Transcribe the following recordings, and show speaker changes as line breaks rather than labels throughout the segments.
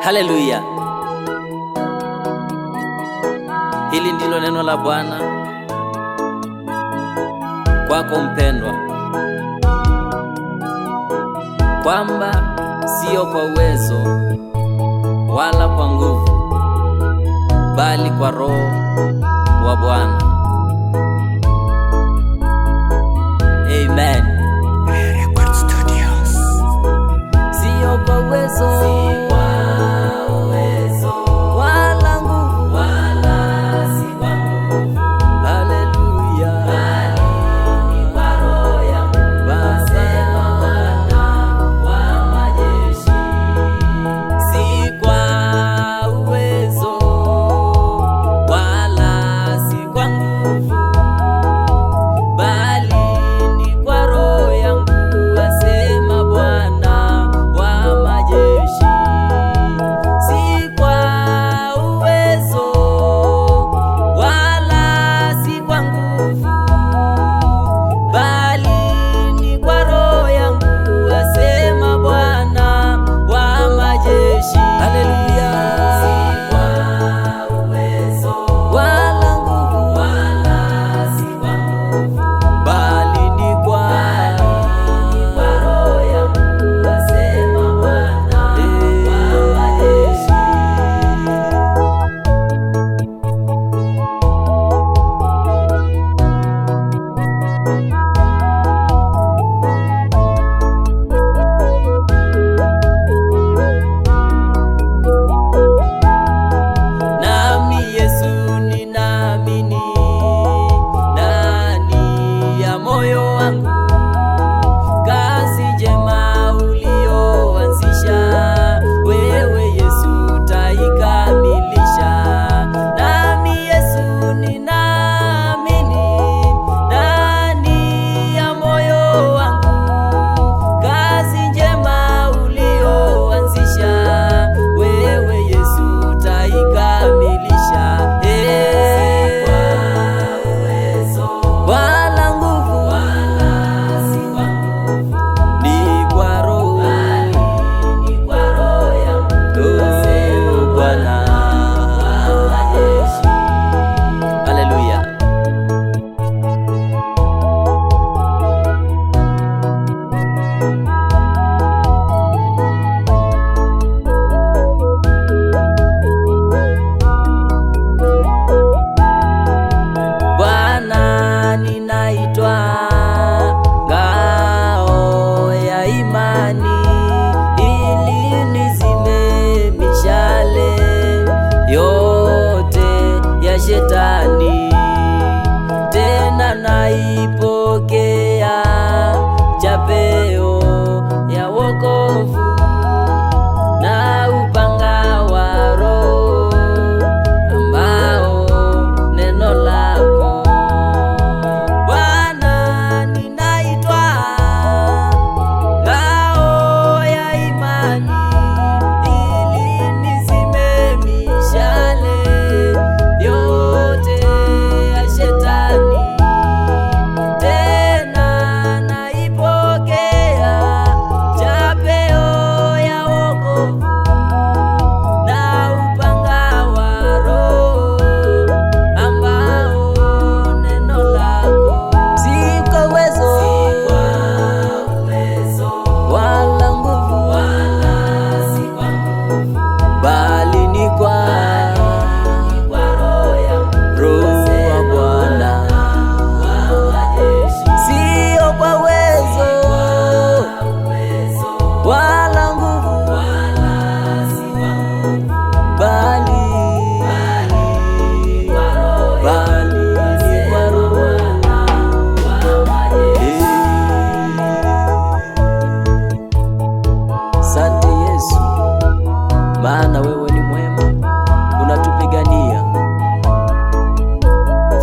Haleluya! Hili ndilo neno la Bwana kwako mpendwa, kwamba sio kwa uwezo wala kwa nguvu, bali kwa Roho wa Bwana. Amen.
Record Studios.
Sio kwa uwezo wala nguvu, haleluya, bali ni kwa Roho yangu, asema Bwana wa majeshi. Si kwa uwezo wala si kwa nguvu, bali ni kwa Roho yangu, asema Bwana wa majeshi. Si kwa uwezo wala si kwa nguvu, bali ni kwa Roho yangu, asema Bwana wa majeshi. Haleluya. Si kwa uwezo wala nguvu, si kwa nguvu, bali ni kwa Roho yangu, asema Bwana wa majeshi. Nami Yesu ninaamini ndani ya moyo wangu, kazi njema ulioanzisha wewe Yesu utaikamilisha. Nami Yesu ninaamini ndani ya moyo wangu, kazi njema ulioanzisha wewe Yesu utaikamilisha. Wala nguvu ni kwa Roho Bwana. Haleluya. Bwana, ninaitwa ngao ya imani, ili nizime mishale yote ya shetani. Tena naipokea chapeo ya wokovu na upanga wa Roho ambao neno lako. Bwana, ninaitwa ngao ya imani, ili nizime mishale yote ya shetani. Tena naipokea chapeo ya wokovu na upanga wa Roho ambao neno lako. Si kwa uwezo wala nguvu, bali ni kwa Roho wa Bwana. Sio kwa uwezo wala nguvu, bali ni kwa Roho. Asante Yesu, maana wewe ni mwema, unatupigania.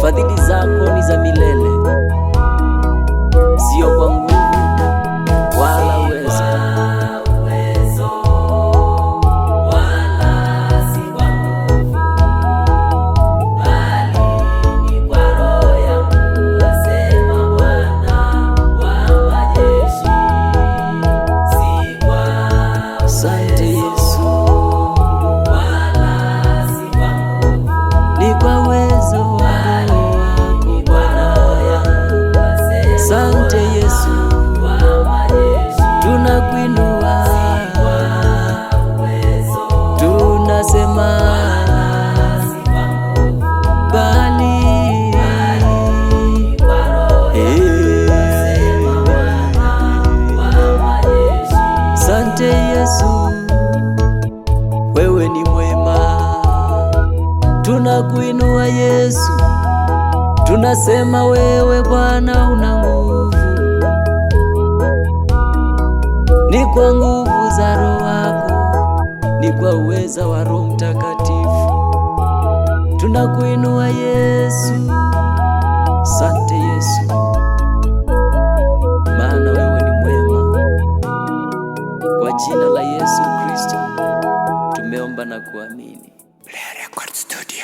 Fadhili zako ni za milele, sio kwa nguvu wala uwezo. Asante Yesu. Yesu, wewe ni mwema. Tunakuinua Yesu, tunasema wewe Bwana una nguvu. Ni kwa nguvu za Roho wako, ni kwa uweza wa Roho Mtakatifu. Tunakuinua Yesu, asante Yesu, maana wewe ni mwema. Kwa jina la Yesu Kristo tumeomba na kuamini.
Blair Record Studio.